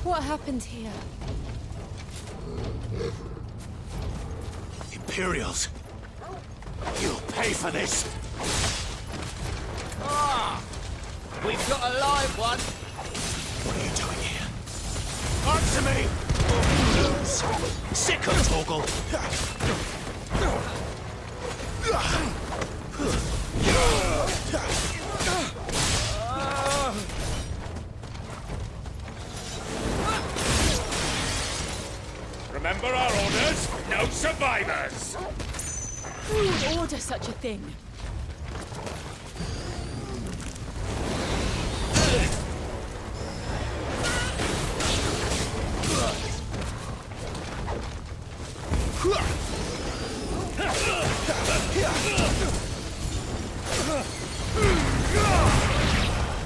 What happened here? Imperials! You'll pay for this! Ah! We've got a live one! What are you doing here? Answer me! Sick of Torgal! Remember our orders? No survivors! Who would order such a thing?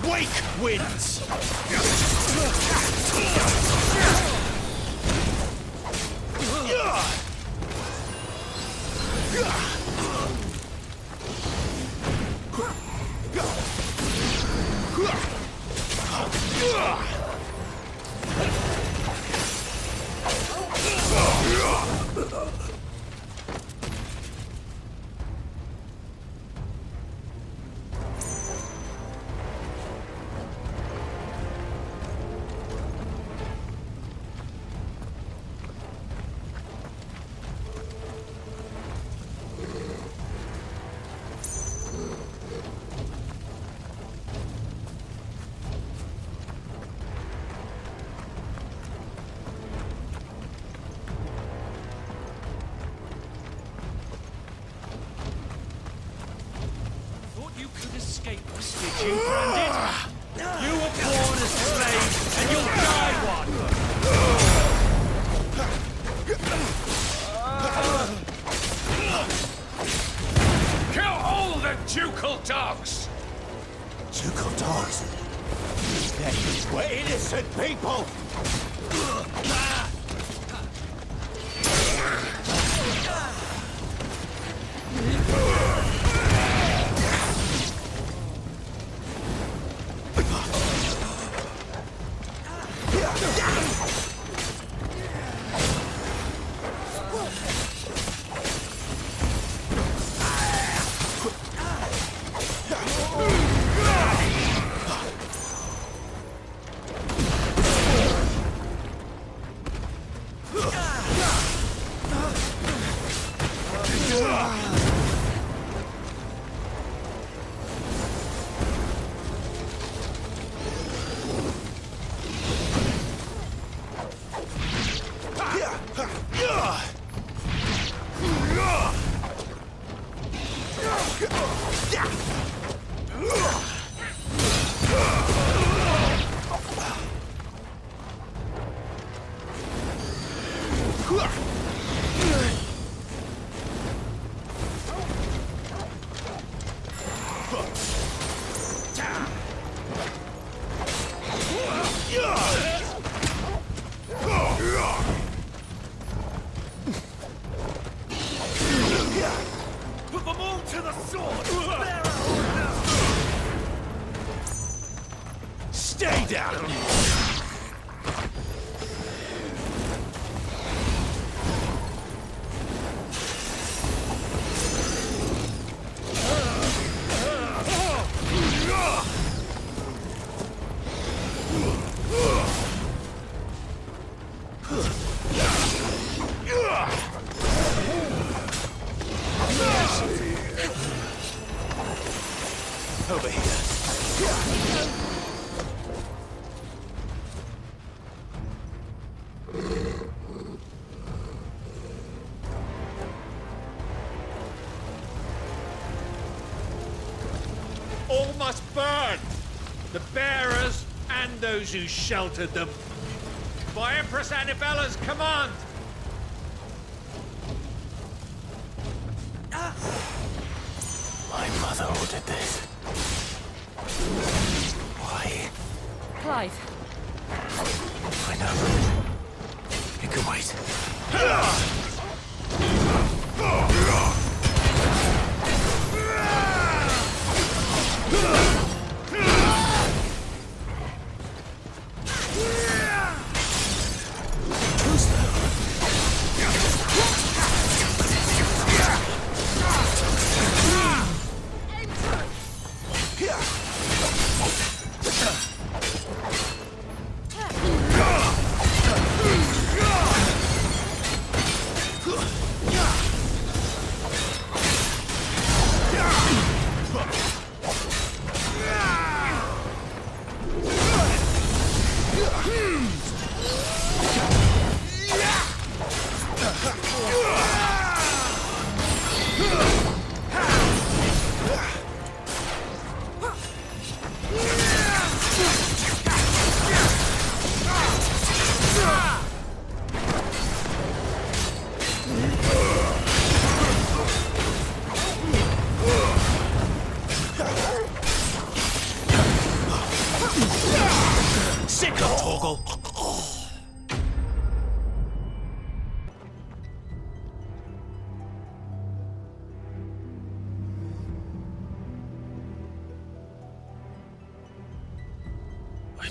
Wake wins! Escape us, did you, Branded? You were born a slave, and you'll die one! Kill all the ducal dogs! Ducal dogs? We're innocent people! Put them all to the sword! Stay down! Over here. All must burn! The bearers and those who sheltered them. By Empress Annabella's command! My mother ordered this. Why? Clive, I know. It can wait. I'm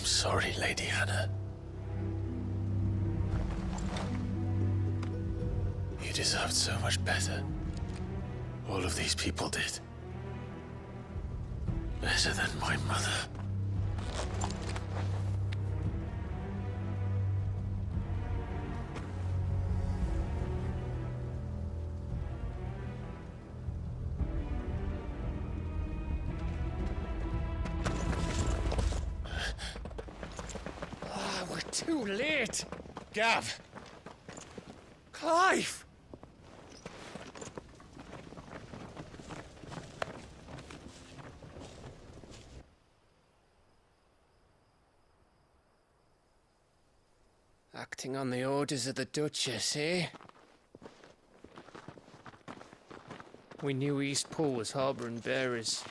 sorry, Lady Hannah. You deserved so much better. All of these people did. Better than my mother. We're too late. Gav. Clive. Acting on the orders of the Duchess, eh? We knew East Pool was harbouring bearers.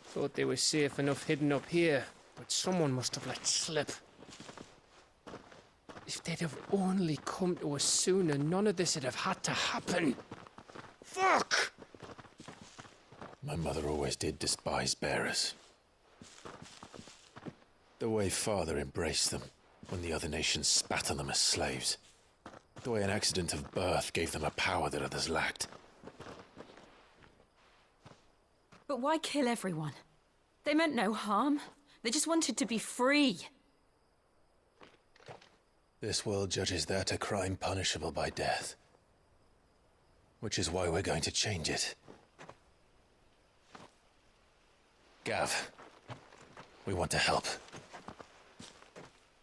Thought they were safe enough hidden up here, but someone must have let slip. If they'd have only come to us sooner, none of this would have had to happen. Fuck! My mother always did despise bearers. The way Father embraced them when the other nations spat on them as slaves. The way an accident of birth gave them a power that others lacked. But why kill everyone? They meant no harm. They just wanted to be free. This world judges that a crime punishable by death. Which is why we're going to change it. Gav, we want to help.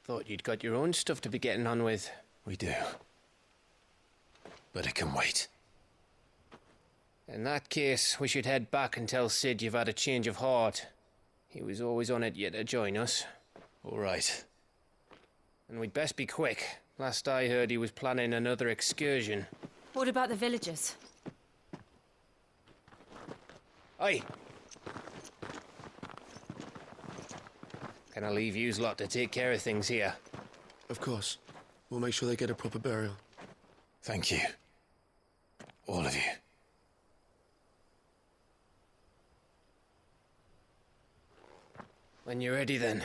Thought you'd got your own stuff to be getting on with. We do. But it can wait. In that case, we should head back and tell Sid you've had a change of heart. He was always on it yet to join us. All right. And we'd best be quick. Last I heard, he was planning another excursion. What about the villagers? Aye. Can I leave yous lot to take care of things here? Of course. We'll make sure they get a proper burial. Thank you. All of you. When you're ready, then.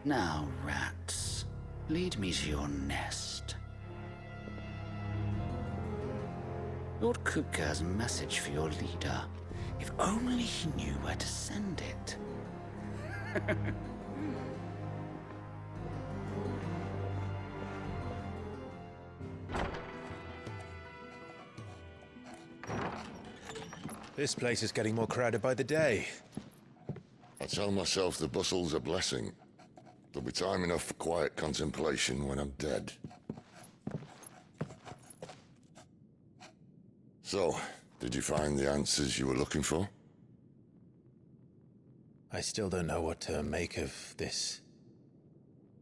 Now, rats, lead me to your nest. Lord Kupka has a message for your leader. If only he knew where to send it. This place is getting more crowded by the day. I tell myself the bustle's a blessing. There'll be time enough for quiet contemplation when I'm dead. So, did you find the answers you were looking for? I still don't know what to make of this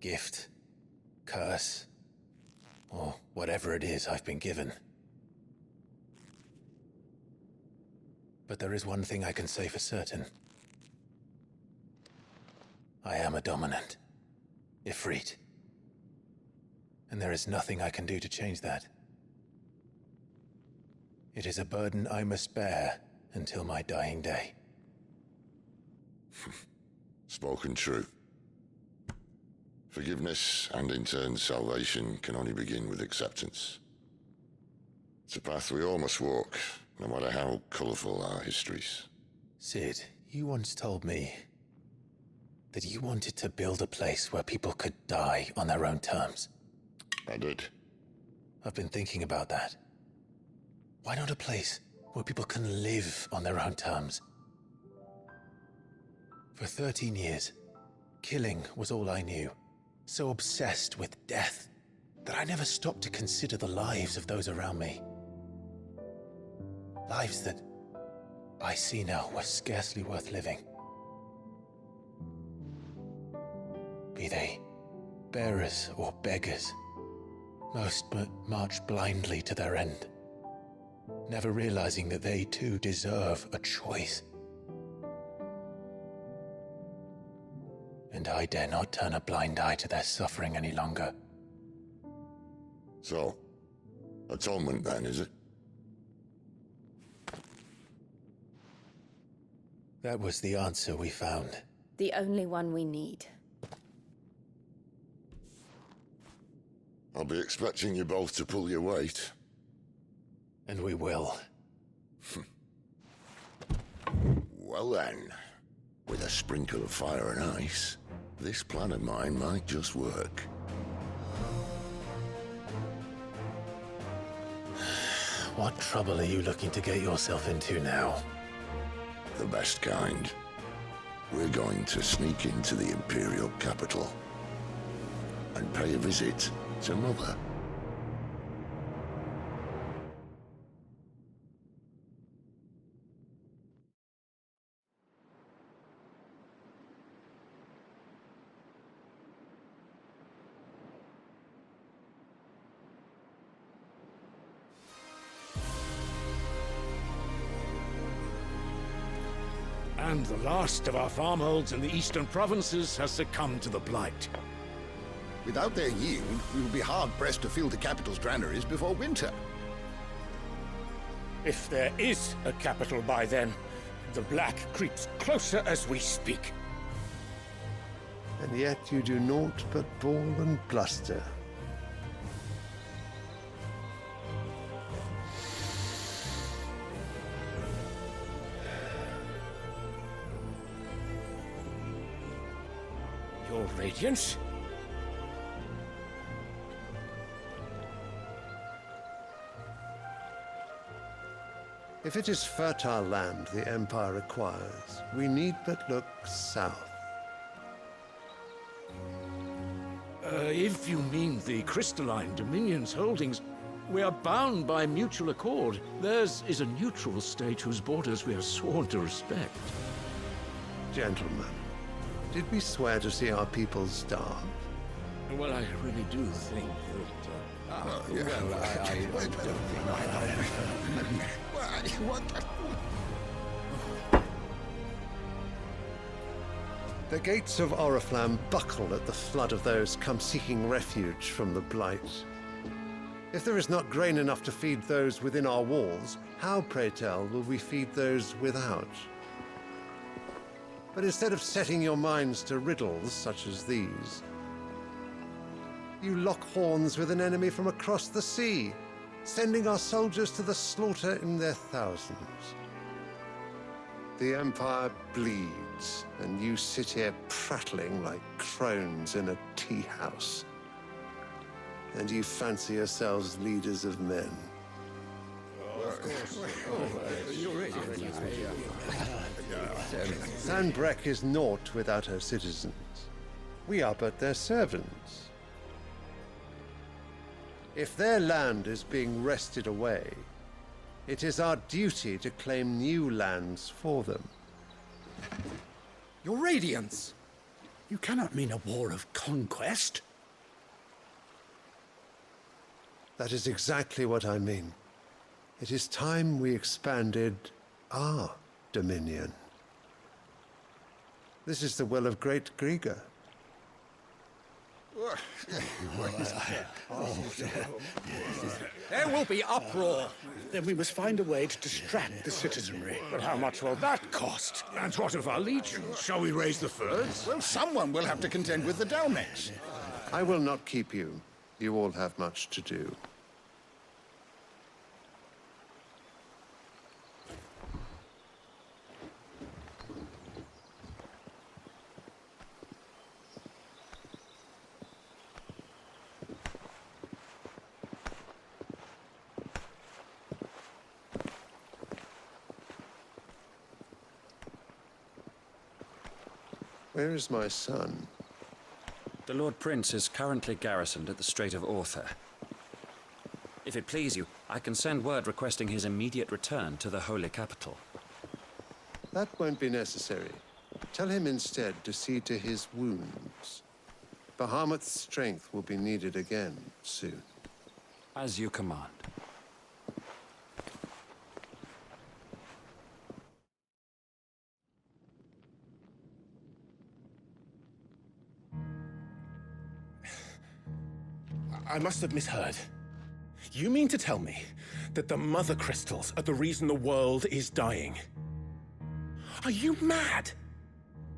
gift, curse, or whatever it is I've been given. But there is one thing I can say for certain. I am a dominant, Ifrit. And there is nothing I can do to change that. It is a burden I must bear until my dying day. Spoken true. Forgiveness and in turn salvation can only begin with acceptance. It's a path we all must walk, no matter how colourful our histories. Sid, you once told me that you wanted to build a place where people could die on their own terms. I did. I've been thinking about that. Why not a place where people can live on their own terms? For 13 years, killing was all I knew. So obsessed with death that I never stopped to consider the lives of those around me. Lives that I see now were scarcely worth living. Be they Bearers or beggars. Most march blindly to their end, never realizing that they too deserve a choice. And I dare not turn a blind eye to their suffering any longer. So, atonement then, is it? That was the answer we found. The only one we need. I'll be expecting you both to pull your weight. And we will. Well then, with a sprinkle of fire and ice, this plan of mine might just work. What trouble are you looking to get yourself into now? The best kind. We're going to sneak into the Imperial capital and pay a visit to Mother. And the last of our farmholds in the eastern provinces has succumbed to the blight. Without their yield, we will be hard-pressed to fill the capital's granaries before winter. If there is a capital by then, the black creeps closer as we speak. And yet you do naught but bawl and bluster. Your Radiance? If it is fertile land the Empire requires, we need but look south. If you mean the crystalline Dominion's holdings, we are bound by mutual accord. Theirs is a neutral state whose borders we are sworn to respect. Gentlemen, did we swear to see our people starve? Well, I really do think that... The gates of Oriflamme buckle at the flood of those come seeking refuge from the blight. If there is not grain enough to feed those within our walls, how, pray tell, will we feed those without? But instead of setting your minds to riddles such as these, you lock horns with an enemy from across the sea, sending our soldiers to the slaughter in their thousands. The Empire bleeds, and you sit here prattling like crones in a tea house. And you fancy yourselves leaders of men. Sanbreque is naught without her citizens. We are but their servants. If their land is being wrested away, it is our duty to claim new lands for them. Your Radiance! You cannot mean a war of conquest. That is exactly what I mean. It is time we expanded our dominion. This is the will of great Grieger. There will be uproar. Then we must find a way to distract the citizenry. But how much will that cost? And what of our legions? Shall we raise the furs? Well, someone will have to contend with the Dalmex. I will not keep you. You all have much to do. Where is my son? The Lord Prince is currently garrisoned at the Strait of Author. If it please you, I can send word requesting his immediate return to the Holy Capital. That won't be necessary. Tell him instead to see to his wounds. Bahamut's strength will be needed again soon. As you command. I must have misheard. You mean to tell me that the mother crystals are the reason the world is dying? Are you mad?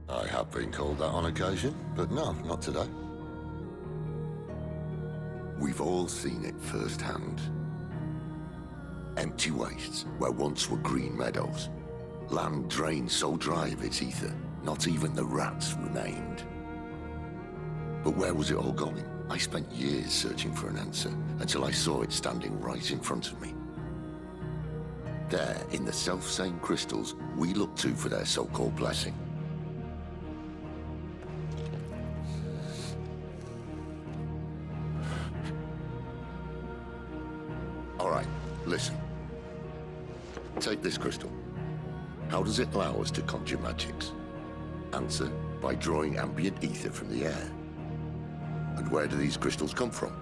I have been called that on occasion, but no, not today. We've all seen it firsthand. Empty wastes where once were green meadows. Land drained so dry of its ether, not even the rats remained. But where was it all going? I spent years searching for an answer until I saw it standing right in front of me. There, in the self-same crystals we look to for their so-called blessing. All right, listen. Take this crystal. How does it allow us to conjure magics? Answer, by drawing ambient ether from the air. And where do these crystals come from?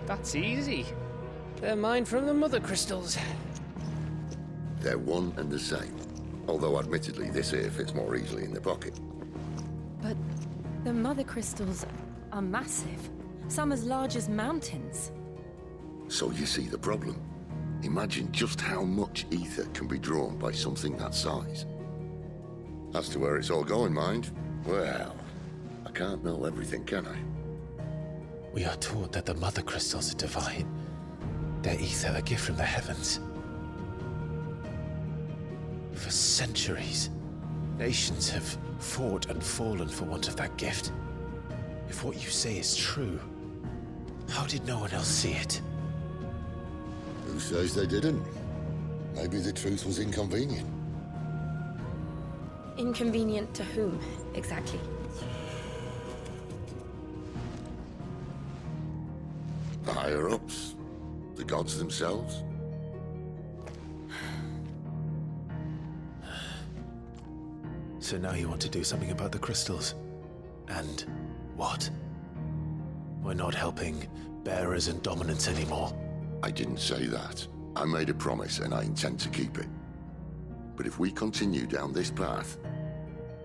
That's easy. They're mined from the mother crystals. They're one and the same. Although admittedly this here fits more easily in the pocket. But the mother crystals are massive. Some as large as mountains. So you see the problem. Imagine just how much ether can be drawn by something that size. As to where it's all going, mind, well, I can't know everything, can I? We are taught that the mother crystals are divine. Their ether a gift from the heavens. For centuries, nations have fought and fallen for want of that gift. If what you say is true, how did no one else see it? Who says they didn't? Maybe the truth was inconvenient. Inconvenient to whom, exactly? The higher-ups? The gods themselves? So now you want to do something about the crystals? And what? We're not helping bearers and dominants anymore. I didn't say that. I made a promise and I intend to keep it. But if we continue down this path,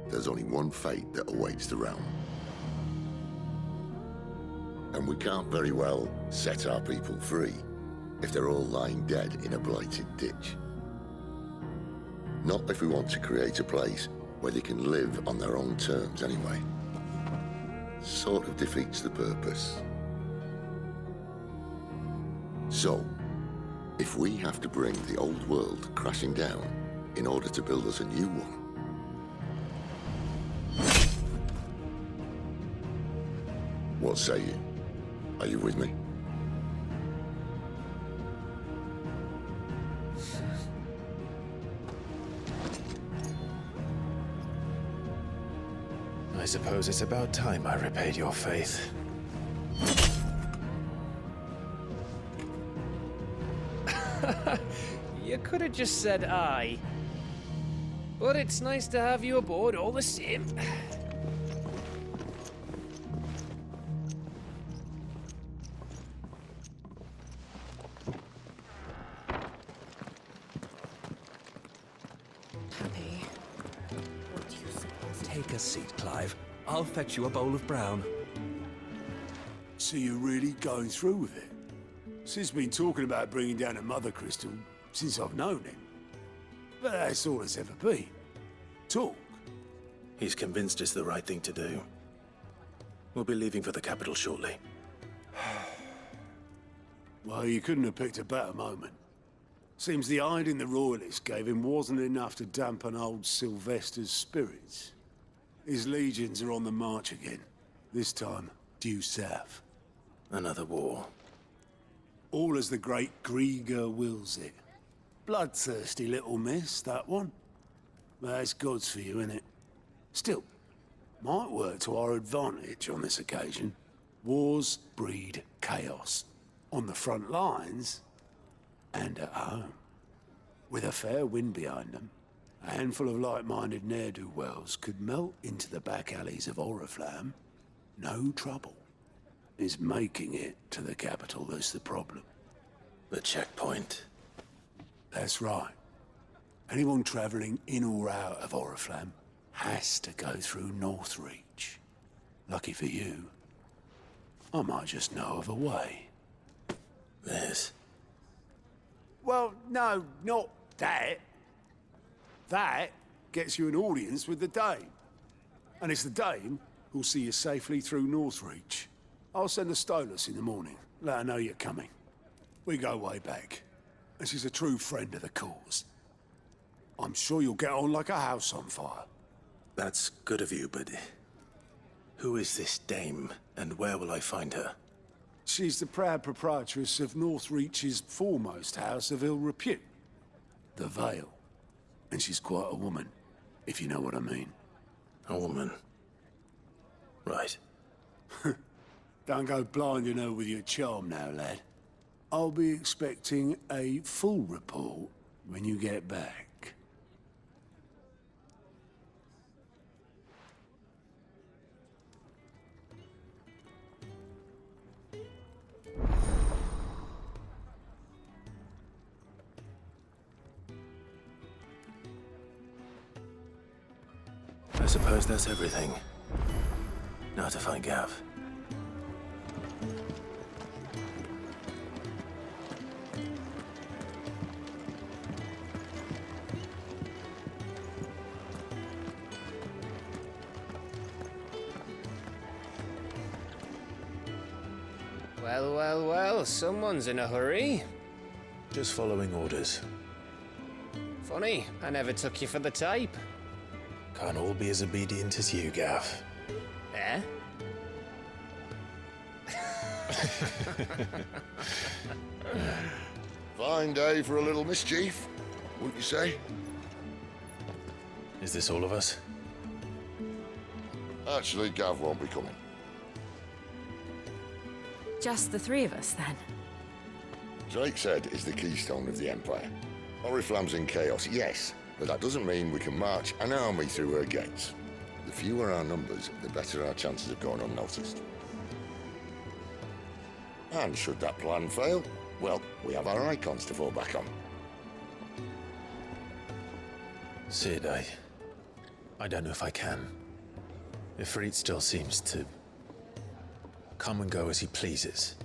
there's only one fate that awaits the realm. And we can't very well set our people free if they're all lying dead in a blighted ditch. Not if we want to create a place where they can live on their own terms anyway. Sort of defeats the purpose. So, if we have to bring the old world crashing down in order to build us a new one, what say you? Are you with me? I suppose it's about time I repaid your faith. You could have just said aye. But it's nice to have you aboard all the same. Take a seat, Clive. I'll fetch you a bowl of brown. So you're really going through with it? Sid's been talking about bringing down a mother crystal since I've known him. But that's all it's ever been. Talk. He's convinced it's the right thing to do. We'll be leaving for the capital shortly. Well, you couldn't have picked a better moment. Seems the hiding the royalists gave him wasn't enough to dampen old Sylvester's spirits. His legions are on the march again. This time, due south. Another war. All as the great Grieger wills it. Bloodthirsty little miss, that one. That's God's for you, innit? Still, might work to our advantage on this occasion. Wars breed chaos. On the front lines, and at home. With a fair wind behind them, a handful of like-minded ne'er-do-wells could melt into the back alleys of Oriflamme no trouble. It's making it to the capital that's the problem. The checkpoint. That's right. Anyone travelling in or out of Oriflamme has to go through Northreach. Lucky for you, I might just know of a way. This? Well, no, not that. That gets you an audience with the Dame. And it's the Dame who'll see you safely through Northreach. I'll send a Stolas in the morning, let her know you're coming. We go way back, and she's a true friend of the cause. I'm sure you'll get on like a house on fire. That's good of you, but who is this dame, and where will I find her? She's the proud proprietress of Northreach's foremost house of ill repute, the Vale. And she's quite a woman, if you know what I mean. A woman? Right. Don't go blinding her with your charm now, lad. I'll be expecting a full report when you get back. I suppose that's everything. Now to find Gav. Well, well, well, someone's in a hurry. Just following orders. Funny, I never took you for the type. Can't all be as obedient as you, Gav. Eh? Fine day for a little mischief, wouldn't you say? Is this all of us? Actually, Gav won't be coming. Just the three of us, then? Drake said is the keystone of the Empire. Oriflamme's in chaos, yes, but that doesn't mean we can march an army through her gates. The fewer our numbers, the better our chances of going unnoticed. And should that plan fail, well, we have our icons to fall back on. Sid, I don't know if I can. Ifrit still seems to come and go as he pleases.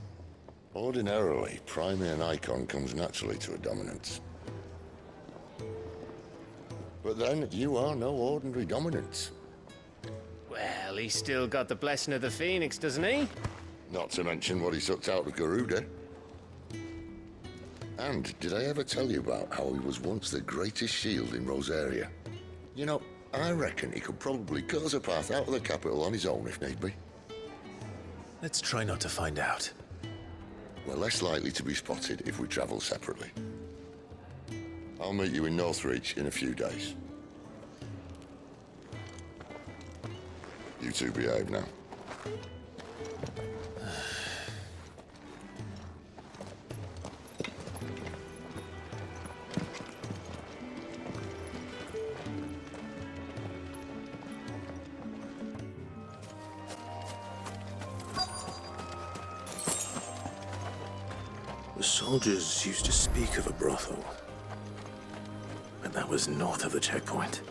Ordinarily, priming an icon comes naturally to a dominance. But then, you are no ordinary dominance. Well, he's still got the blessing of the Phoenix, doesn't he? Not to mention what he sucked out of Garuda. And did I ever tell you about how he was once the greatest shield in Rosaria? You know, I reckon he could probably cut us a path out of the capital on his own if need be. Let's try not to find out. We're less likely to be spotted if we travel separately. I'll meet you in Northreach in a few days. You two behave now. The soldiers used to speak of a brothel, but that was north of the checkpoint.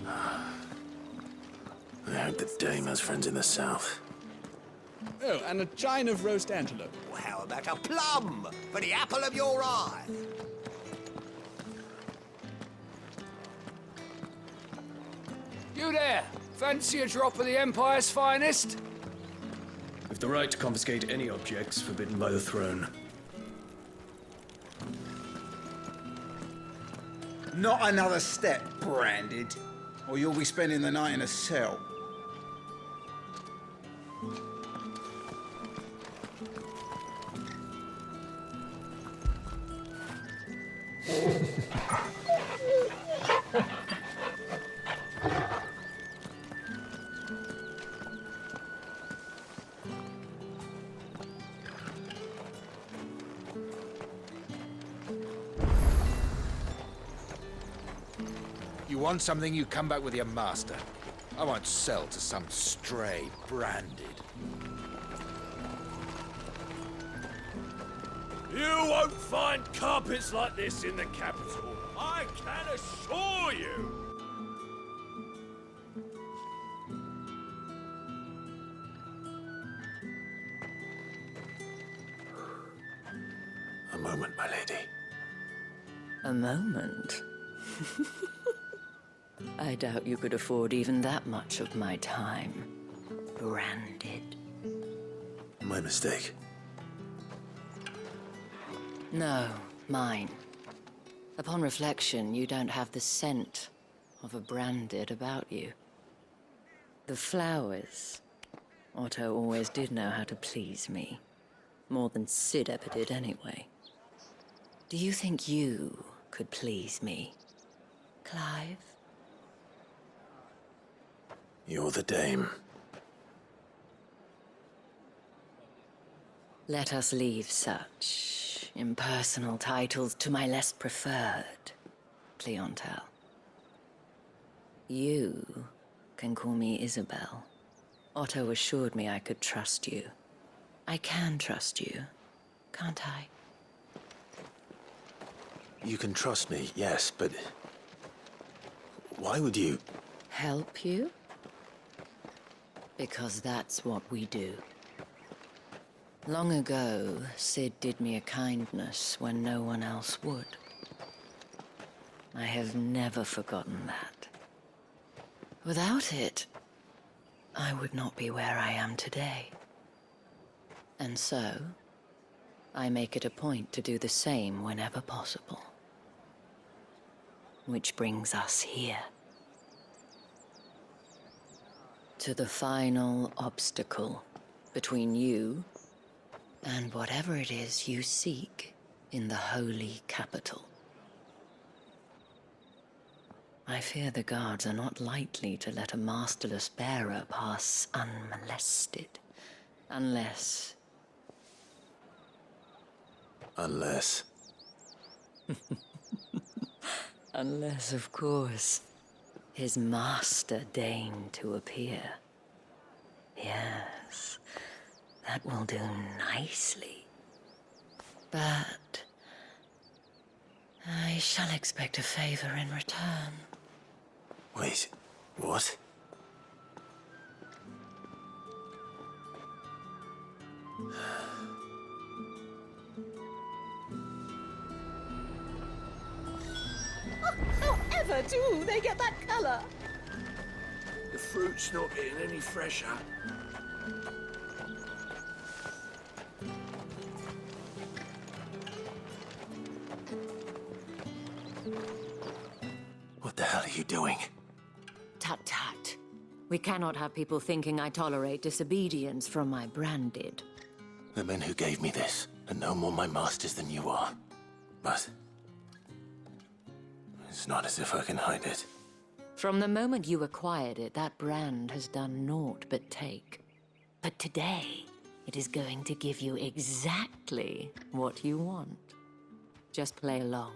I heard that Dame has friends in the south. Oh, and a chine of roast antelope. Well, how about a plum for the apple of your eye? You there! Fancy a drop of the Empire's finest? With the right to confiscate any objects forbidden by the throne. Not another step, branded, or you'll be spending the night in a cell. You want something, you come back with your master. I won't sell to some stray branded. You won't find carpets like this in the capital. I can assure you. A moment, my lady. A moment? I doubt you could afford even that much of my time. Branded. My mistake. No, mine. Upon reflection, you don't have the scent of a branded about you. The flowers. Otto always did know how to please me. More than Sid ever did anyway. Do you think you could please me, Clive? You're the dame. Let us leave such impersonal titles to my less preferred clientele. You can call me Isabel. Otto assured me I could trust you. I can trust you, can't I? You can trust me, yes, but... why would you... Help you? Because that's what we do. Long ago, Sid did me a kindness when no one else would. I have never forgotten that. Without it, I would not be where I am today. And so, I make it a point to do the same whenever possible. Which brings us here. To the final obstacle between you and whatever it is you seek in the holy capital. I fear the guards are not likely to let a masterless bearer pass unmolested. Unless... Unless... Unless, of course, his master deigned to appear. Yes, that will do nicely. But I shall expect a favor in return. Wait, what? However do they get that color? The fruit's not getting any fresher. What the hell are you doing? Tut tut. We cannot have people thinking I tolerate disobedience from my branded. The men who gave me this are no more my masters than you are. But... it's not as if I can hide it. From the moment you acquired it, that brand has done naught but take. But today, it is going to give you exactly what you want. Just play along.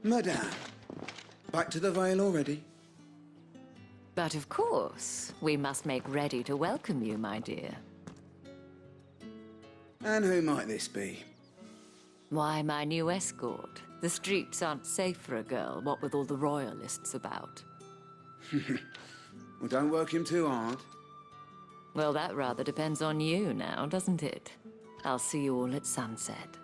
Madame, back to the Vale already? But of course, we must make ready to welcome you, my dear. And who might this be? Why, my new escort. The streets aren't safe for a girl, what with all the royalists about. Well, don't work him too hard. Well, that rather depends on you now, doesn't it? I'll see you all at sunset.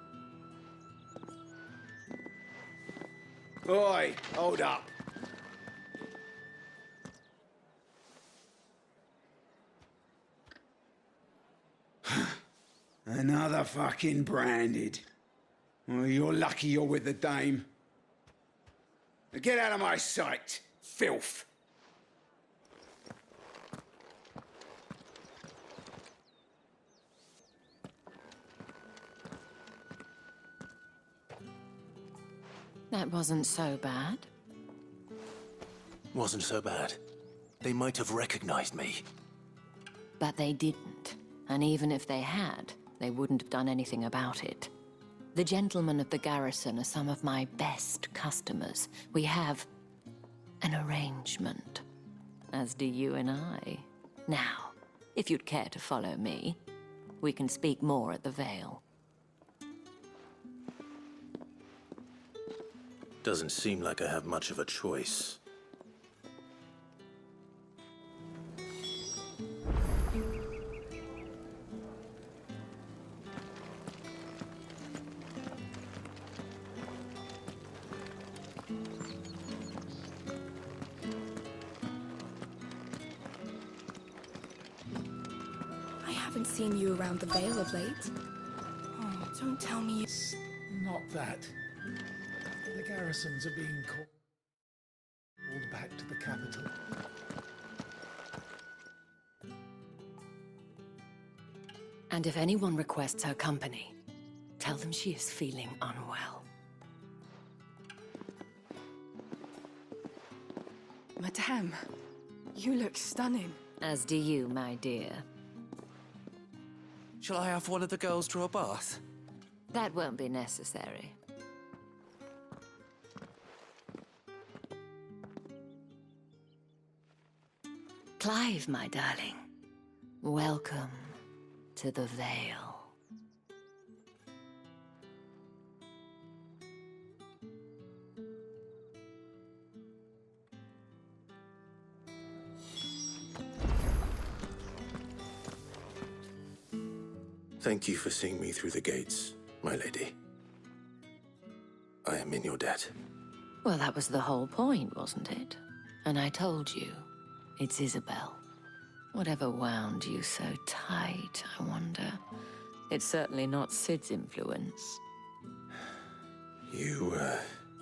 Oi, hold up. Another fucking branded. Well, you're lucky you're with the dame. Now get out of my sight, filth. That wasn't so bad. Wasn't so bad. They might have recognized me. But they didn't. And even if they had, they wouldn't have done anything about it. The gentlemen of the garrison are some of my best customers. We have an arrangement, as do you and I. Now, if you'd care to follow me, we can speak more at the Vale. Doesn't seem like I have much of a choice. I haven't seen you around the Vale of late. Oh, don't tell me you... Not that. The garrisons are being called back to the capital. And if anyone requests her company, tell them she is feeling unwell. Madame, you look stunning. As do you, my dear. Shall I have one of the girls draw a bath? That won't be necessary. Clive, my darling. Welcome to the Vale. Thank you for seeing me through the gates, my lady. I am in your debt. Well, that was the whole point, wasn't it? And I told you, it's Isabel. Whatever wound you so tight, I wonder. It's certainly not Sid's influence. You,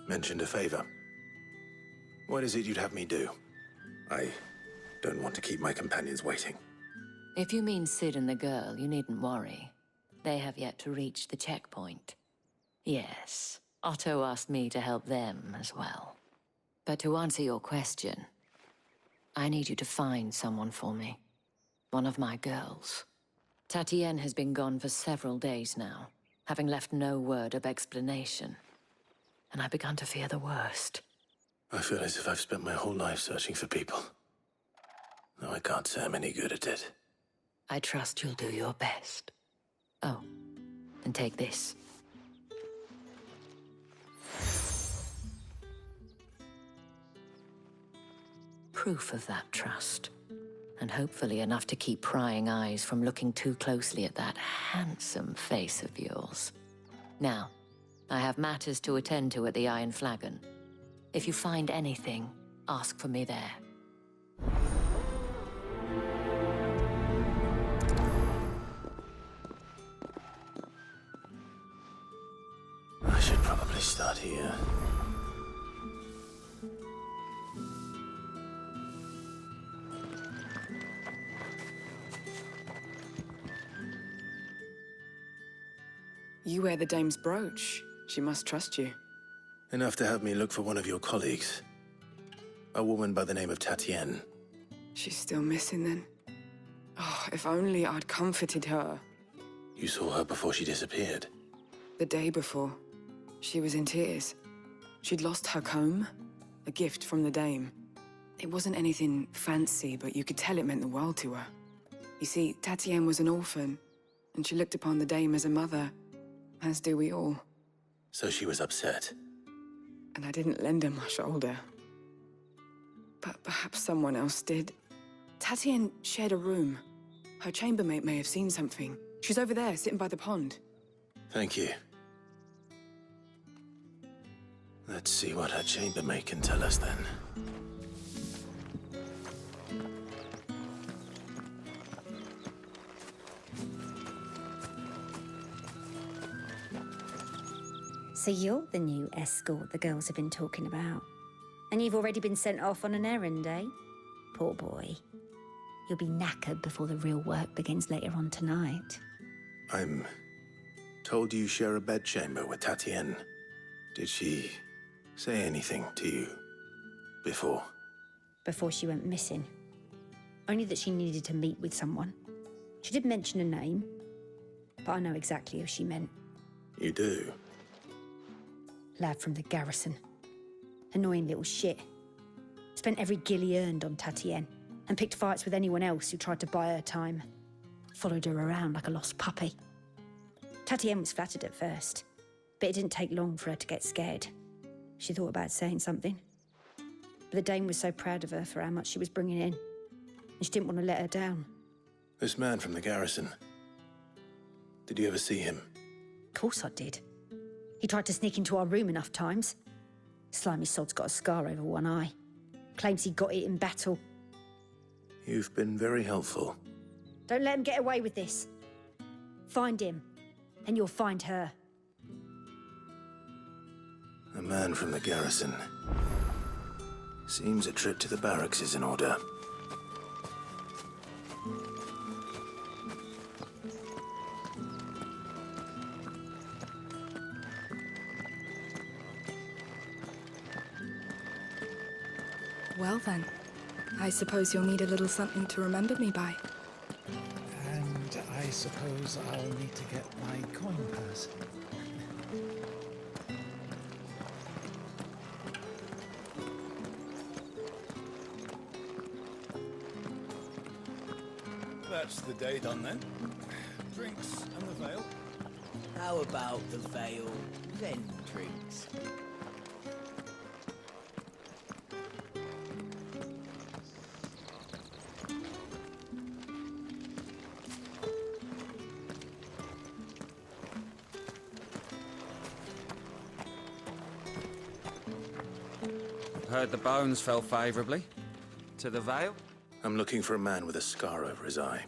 mentioned a favor. What is it you'd have me do? I don't want to keep my companions waiting. If you mean Sid and the girl, you needn't worry. They have yet to reach the checkpoint. Yes, Otto asked me to help them as well. But to answer your question, I need you to find someone for me. One of my girls. Tatienne has been gone for several days now, having left no word of explanation. And I've begun to fear the worst. I feel as if I've spent my whole life searching for people. Though I can't say I'm any good at it. I trust you'll do your best. Oh, and take this. Proof of that trust. And hopefully enough to keep prying eyes from looking too closely at that handsome face of yours. Now, I have matters to attend to at the Iron Flagon. If you find anything, ask for me there. I should probably start here. You wear the dame's brooch. She must trust you. Enough to have me look for one of your colleagues. A woman by the name of Tatienne. She's still missing then. Oh, if only I'd comforted her. You saw her before she disappeared. The day before, she was in tears. She'd lost her comb, a gift from the dame. It wasn't anything fancy, but you could tell it meant the world to her. You see, Tatienne was an orphan, and she looked upon the dame as a mother, as do we all. So she was upset. And I didn't lend her my shoulder. But perhaps someone else did. Tatienne shared a room. Her chambermaid may have seen something. She's over there, sitting by the pond. Thank you. Let's see what her chambermaid can tell us then. So you're the new escort the girls have been talking about. And you've already been sent off on an errand, eh? Poor boy. You'll be knackered before the real work begins later on tonight. I'm told you share a bedchamber with Tatienne. Did she say anything to you before? Before she went missing. Only that she needed to meet with someone. She did mention a name, but I know exactly who she meant. You do? Lad from the garrison. Annoying little shit. Spent every guil he earned on Tatienne, and picked fights with anyone else who tried to buy her time. Followed her around like a lost puppy. Tatienne was flattered at first, but it didn't take long for her to get scared. She thought about saying something. But the Dame was so proud of her for how much she was bringing in, and she didn't want to let her down. This man from the garrison. Did you ever see him? Of course I did. He tried to sneak into our room enough times. Slimy sod's got a scar over one eye. Claims he got it in battle. You've been very helpful. Don't let him get away with this. Find him, and you'll find her. A man from the garrison. Seems a trip to the barracks is in order. Well then, I suppose you'll need a little something to remember me by. And I suppose I'll need to get my coin purse. That's the day done then. Drinks and the veil. How about the veil, then drinks? Heard the bones fell favourably. To the Vale? I'm looking for a man with a scar over his eye.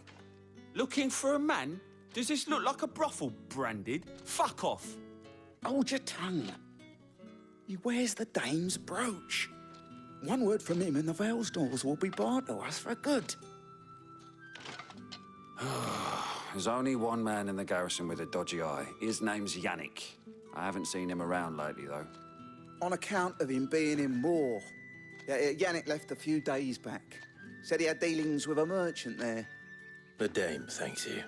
Looking for a man? Does this look like a brothel, Branded? Fuck off. Hold your tongue. He wears the Dame's brooch. One word from him and the Vale's doors will be barred to us for good. There's only one man in the garrison with a dodgy eye. His name's Yannick. I haven't seen him around lately, though. On account of him being in war. Yannick left a few days back. Said he had dealings with a merchant there. The Dame thanks you.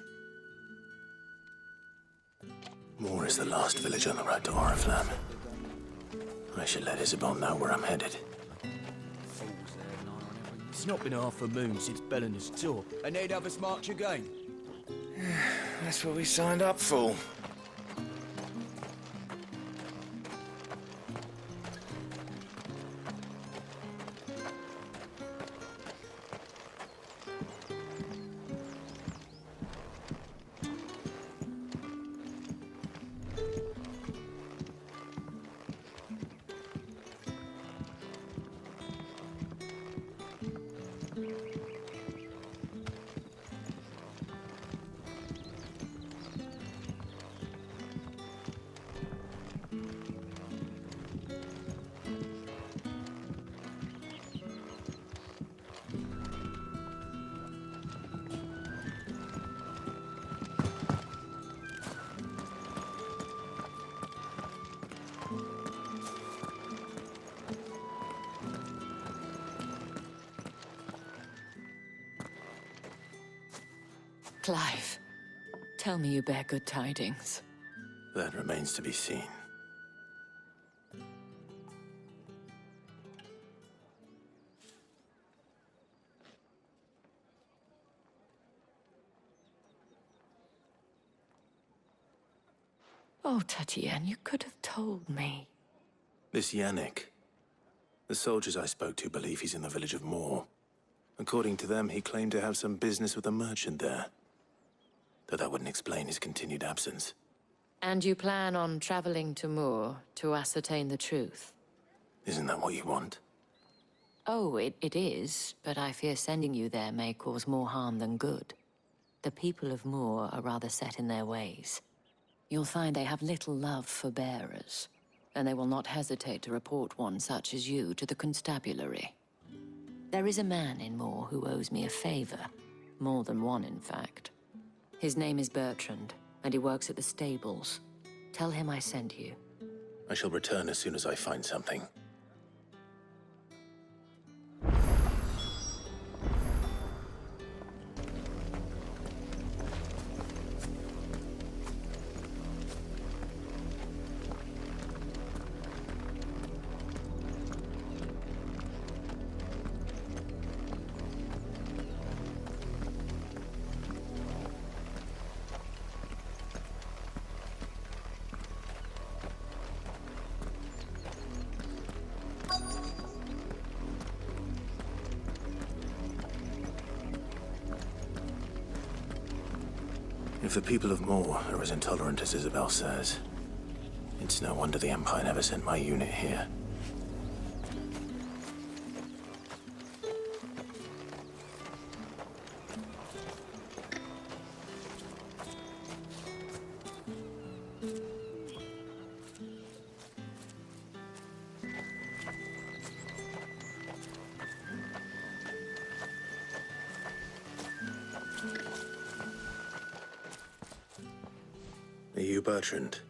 Moor is the last village on the road to Oriflamme. I should let Isabel know where I'm headed. It's not been half a moon since Bellinger's tour, and they'd have us march again. That's what we signed up for. Clive, tell me you bear good tidings. That remains to be seen. Oh, Tatienne, you could have told me. This Yannick. The soldiers I spoke to believe he's in the village of Moor. According to them, he claimed to have some business with a merchant there. Though that wouldn't explain his continued absence. And you plan on traveling to Moor to ascertain the truth? Isn't that what you want? Oh, it is, but I fear sending you there may cause more harm than good. The people of Moor are rather set in their ways. You'll find they have little love for bearers, and they will not hesitate to report one such as you to the constabulary. There is a man in Moor who owes me a favor. More than one, in fact. His name is Bertrand, and he works at the stables. Tell him I sent you. I shall return as soon as I find something. If the people of Moor are as intolerant as Isabel says, it's no wonder the Empire never sent my unit here. Are you Bertrand?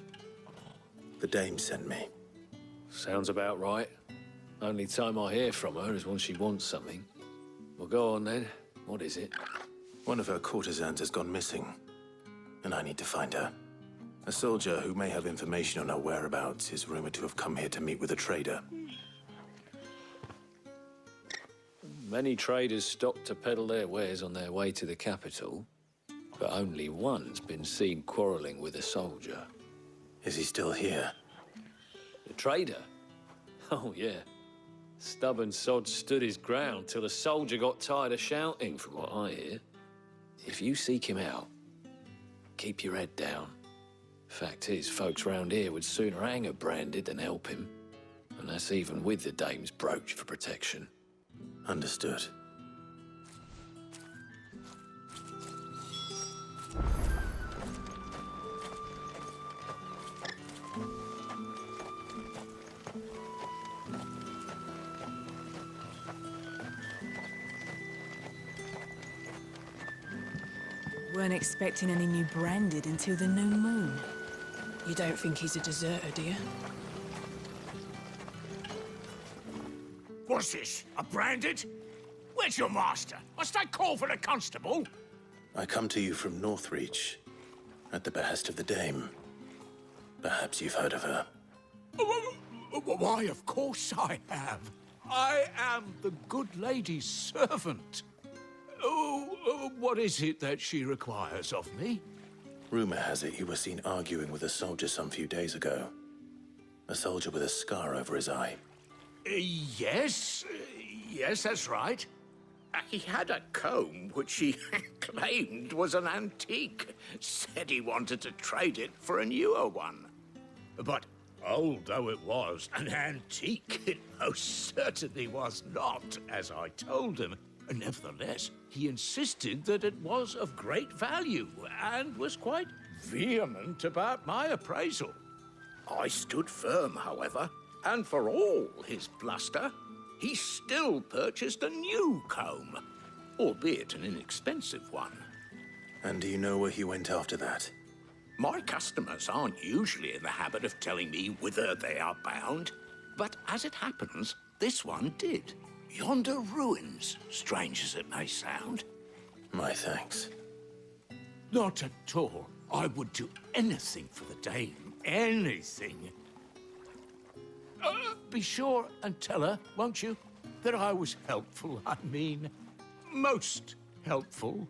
The dame sent me. Sounds about right. Only time I hear from her is when she wants something. Well, go on then. What is it? One of her courtesans has gone missing, and I need to find her. A soldier who may have information on her whereabouts is rumored to have come here to meet with a trader. Many traders stop to peddle their wares on their way to the capital, but only one's been seen quarreling with a soldier. Is he still here? The trader? Oh, yeah. Stubborn sod stood his ground till the soldier got tired of shouting, from what I hear. If you seek him out, keep your head down. Fact is, folks round here would sooner hang a branded than help him. And that's even with the dame's brooch for protection. Understood. Weren't expecting any new branded until the new moon. You don't think he's a deserter, do you? What's this? A branded? Where's your master? Must I call for the constable? I come to you from Northreach, at the behest of the dame. Perhaps you've heard of her. Why, of course I have. I am the good lady's servant. What is it that she requires of me? Rumor has it you were seen arguing with a soldier some few days ago. A soldier with a scar over his eye. Yes, that's right. He had a comb which he claimed was an antique. Said he wanted to trade it for a newer one. But old though it was, an antique it most certainly was not, as I told him. Nevertheless, he insisted that it was of great value and was quite vehement about my appraisal. I stood firm, however, and for all his bluster, he still purchased a new comb, albeit an inexpensive one. And do you know where he went after that? My customers aren't usually in the habit of telling me whither they are bound, but as it happens, this one did. Yonder ruins, strange as it may sound. My thanks. Not at all. I would do anything for the dame. Anything. Be sure and tell her, won't you, that I was helpful. I mean, most helpful.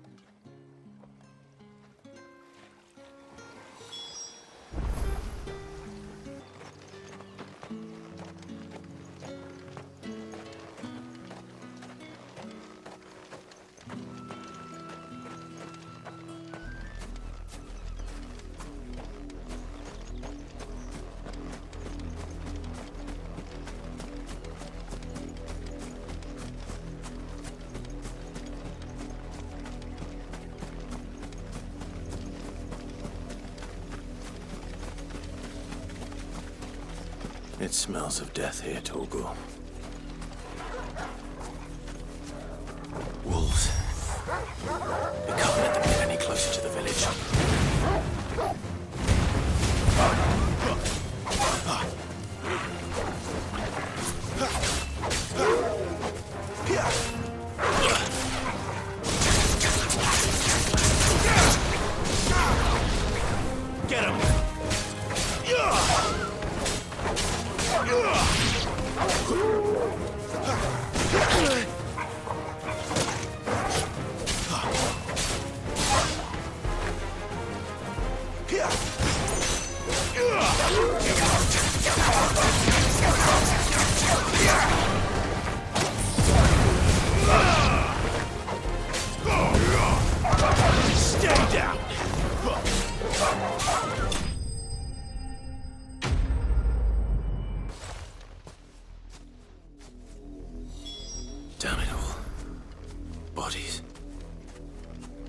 It smells of death here, Torgul. Wolves. We can't let them get any closer to the village. Get him! Stay down!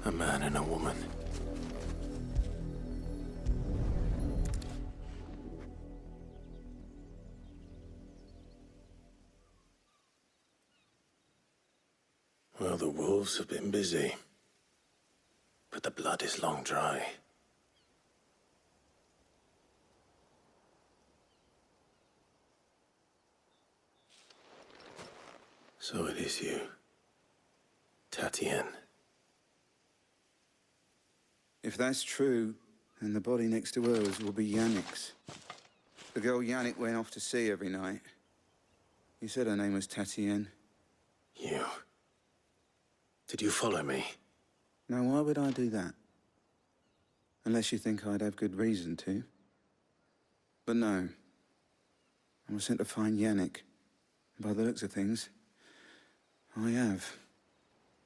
A man and a woman. Well, the wolves have been busy, but the blood is long dry. So it is you, Tatienne. If that's true, then the body next to hers will be Yannick's. The girl Yannick went off to see every night. You said her name was Tatienne. You? Did you follow me? Now, why would I do that? Unless you think I'd have good reason to. But no. I was sent to find Yannick. By the looks of things, I have.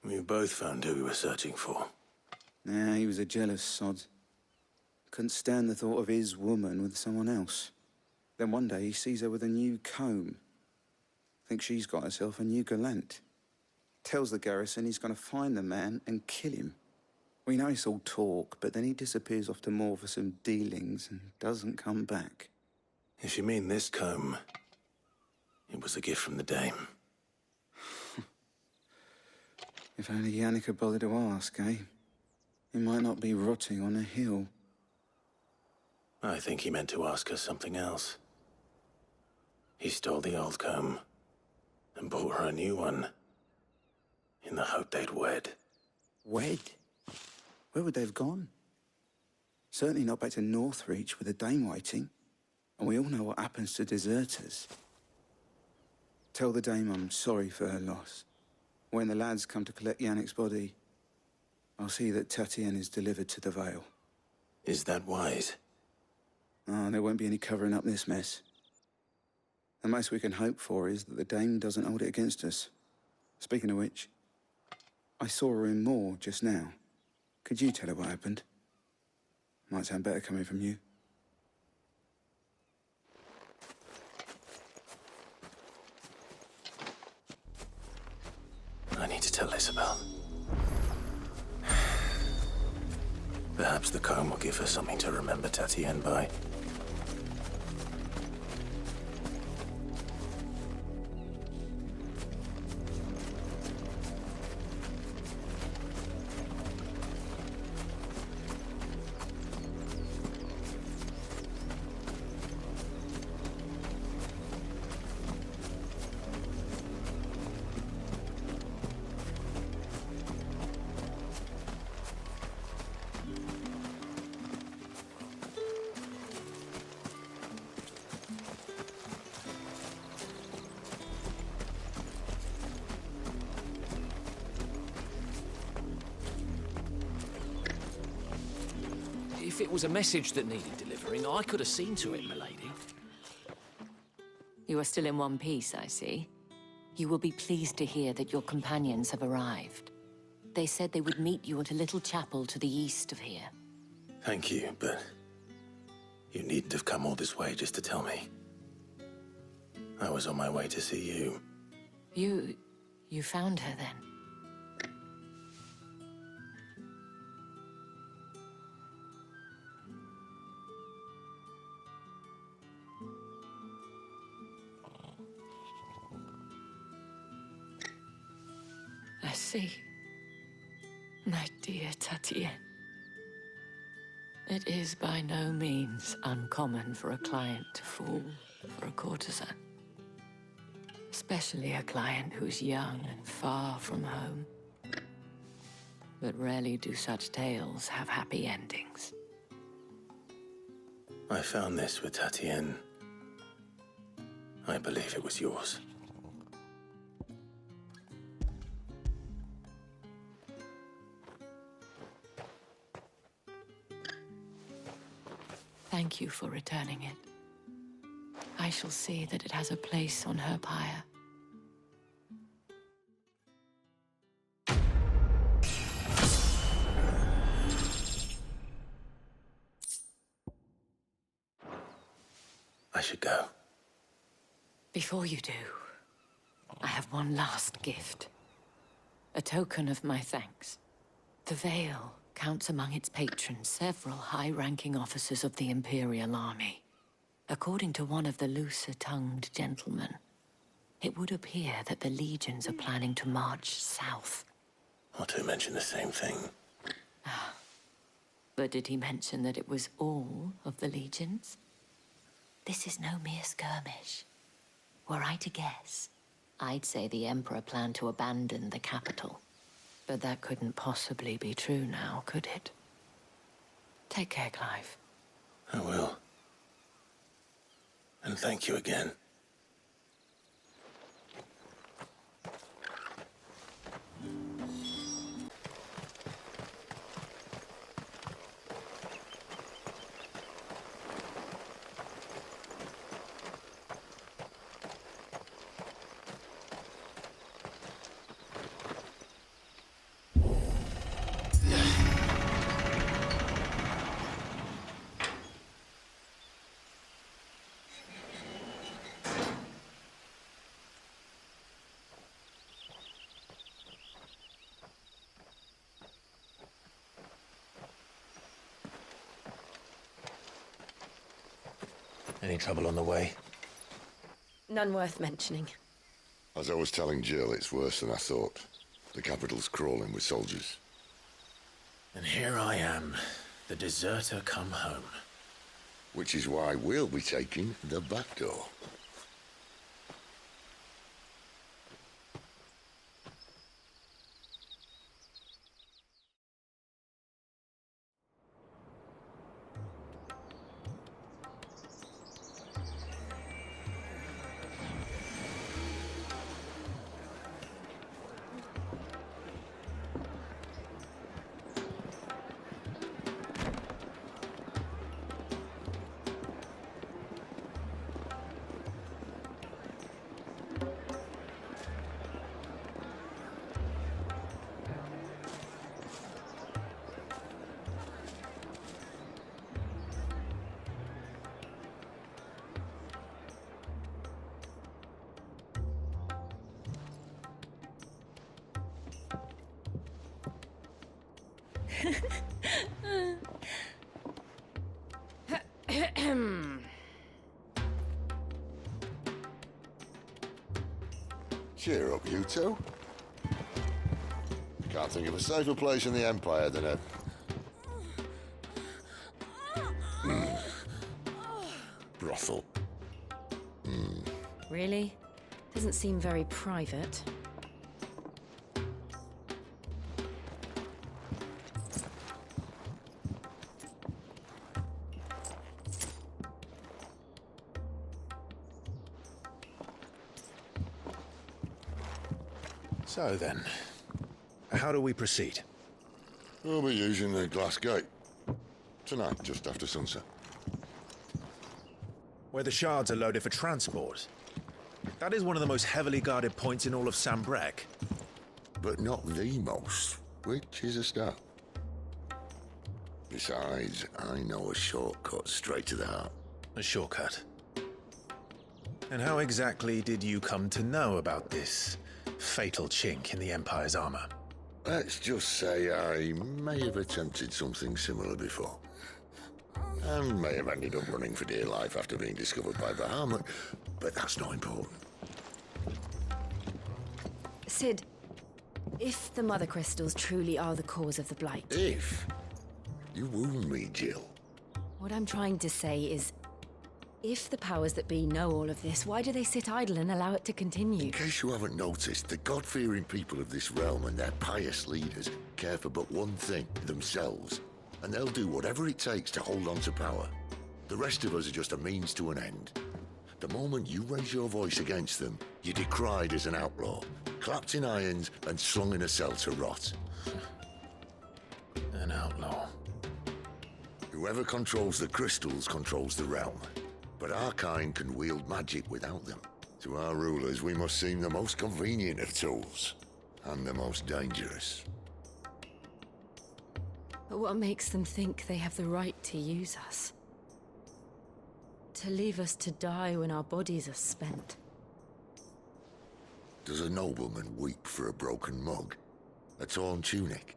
We both found who we were searching for. Nah, he was a jealous sod. Couldn't stand the thought of his woman with someone else. Then one day he sees her with a new comb. Thinks she's got herself a new gallant. Tells the garrison he's gonna find the man and kill him. We know it's all talk, but then he disappears off to Moor for some dealings and doesn't come back. If you mean this comb, it was a gift from the dame. If only Yannick had bothered to ask, eh? He might not be rotting on a hill. I think he meant to ask her something else. He stole the old comb and bought her a new one in the hope they'd wed. Wed? Where would they have gone? Certainly not back to Northreach with the dame waiting. And we all know what happens to deserters. Tell the dame I'm sorry for her loss. When the lads come to collect Yannick's body, I'll see that Tatienne is delivered to the Vale. Is that wise? Oh, there won't be any covering up this mess. The most we can hope for is that the dame doesn't hold it against us. Speaking of which, I saw her in Moor just now. Could you tell her what happened? Might sound better coming from you. I need to tell Isabel. Perhaps the comb will give her something to remember Tatienne by. If it was a message that needed delivering, I could have seen to it, milady. You are still in one piece, I see. You will be pleased to hear that your companions have arrived. They said they would meet you at a little chapel to the east of here. Thank you, but you needn't have come all this way just to tell me. I was on my way to see you. You found her then? I see. My dear Tatienne. It is by no means uncommon for a client to fall for a courtesan. Especially a client who's young and far from home. But rarely do such tales have happy endings. I found this with Tatienne. I believe it was yours. Thank you for returning it. I shall see that it has a place on her pyre. I should go. Before you do, I have one last gift. A token of my thanks. The Vale counts among its patrons several high-ranking officers of the Imperial Army. According to one of the looser-tongued gentlemen, it would appear that the legions are planning to march south. Not to mention the same thing. But did he mention that it was all of the legions? This is no mere skirmish. Were I to guess, I'd say the Emperor planned to abandon the capital. But that couldn't possibly be true now, could it? Take care, Clive. I will. And thank you again. Any trouble on the way? None worth mentioning. As I was telling Jill, it's worse than I thought. The capital's crawling with soldiers. And here I am, the deserter come home. Which is why we'll be taking the back door. Cheer up, you two. Can't think of a safer place in the Empire than a... brothel. Really? Doesn't seem very private. So then, how do we proceed? We'll be using the glass gate. Tonight, just after sunset. Where the shards are loaded for transport. That is one of the most heavily guarded points in all of Sambrek. But not the most, which is a start. Besides, I know a shortcut straight to the heart. A shortcut? And how exactly did you come to know about this fatal chink in the Empire's armor? Let's just say I may have attempted something similar before. And may have ended up running for dear life after being discovered by Bahamut, but that's not important. Sid, if the Mother Crystals truly are the cause of the Blight... If? You wound me, Jill. What I'm trying to say is, if the powers that be know all of this, why do they sit idle and allow it to continue? In case you haven't noticed, the God-fearing people of this realm and their pious leaders care for but one thing, themselves. And they'll do whatever it takes to hold on to power. The rest of us are just a means to an end. The moment you raise your voice against them, you're decried as an outlaw, clapped in irons and slung in a cell to rot. An outlaw. Whoever controls the crystals controls the realm. But our kind can wield magic without them. To our rulers, we must seem the most convenient of tools, and the most dangerous. But what makes them think they have the right to use us? To leave us to die when our bodies are spent? Does a nobleman weep for a broken mug? A torn tunic?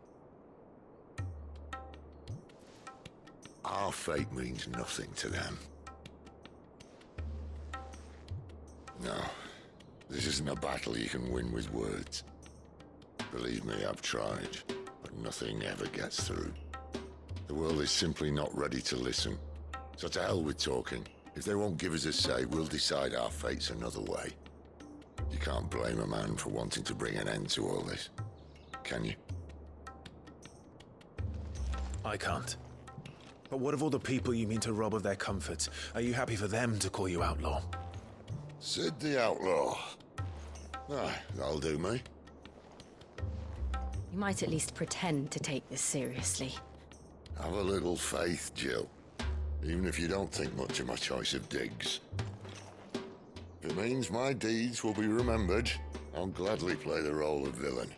Our fate means nothing to them. No, this isn't a battle you can win with words. Believe me, I've tried, but nothing ever gets through. The world is simply not ready to listen. So to hell with talking. If they won't give us a say, we'll decide our fates another way. You can't blame a man for wanting to bring an end to all this, can you? I can't. But what of all the people you mean to rob of their comforts? Are you happy for them to call you outlaw? Sid the Outlaw. Aye, that'll do me. You might at least pretend to take this seriously. Have a little faith, Jill. Even if you don't think much of my choice of digs. If it means my deeds will be remembered, I'll gladly play the role of villain.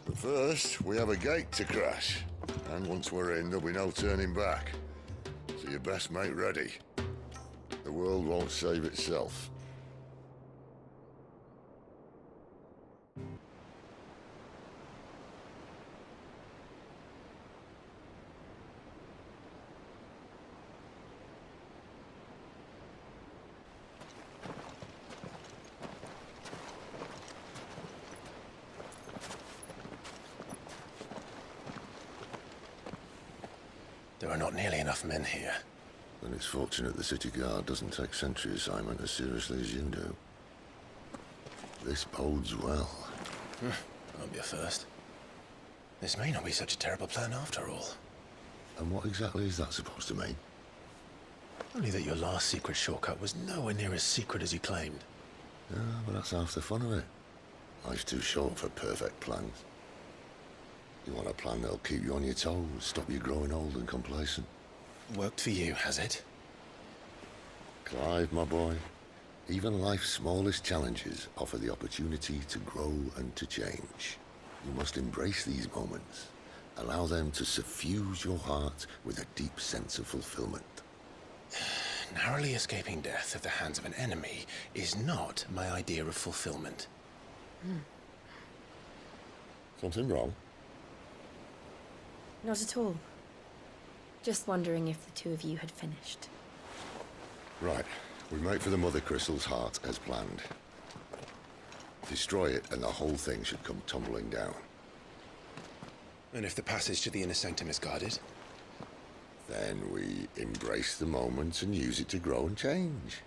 But first, we have a gate to crash. And once we're in, there'll be no turning back. So you best make ready. The world won't save itself. There are not nearly enough men here. Then it's fortunate the city guard doesn't take sentry assignment as seriously as you do. This bodes well. Won't be a first. This may not be such a terrible plan after all. And what exactly is that supposed to mean? Only that your last secret shortcut was nowhere near as secret as you claimed. Yeah, but that's half the fun of it. Life's too short for perfect plans. You want a plan that'll keep you on your toes, stop you growing old and complacent. Worked for you, has it? Clive, my boy, even life's smallest challenges offer the opportunity to grow and to change. You must embrace these moments. Allow them to suffuse your heart with a deep sense of fulfillment. Narrowly escaping death at the hands of an enemy is not my idea of fulfillment. Something wrong? Not at all. Just wondering if the two of you had finished. Right. We make for the Mother Crystal's heart as planned. Destroy it and the whole thing should come tumbling down. And if the passage to the inner sanctum is guarded? Then we embrace the moment and use it to grow and change.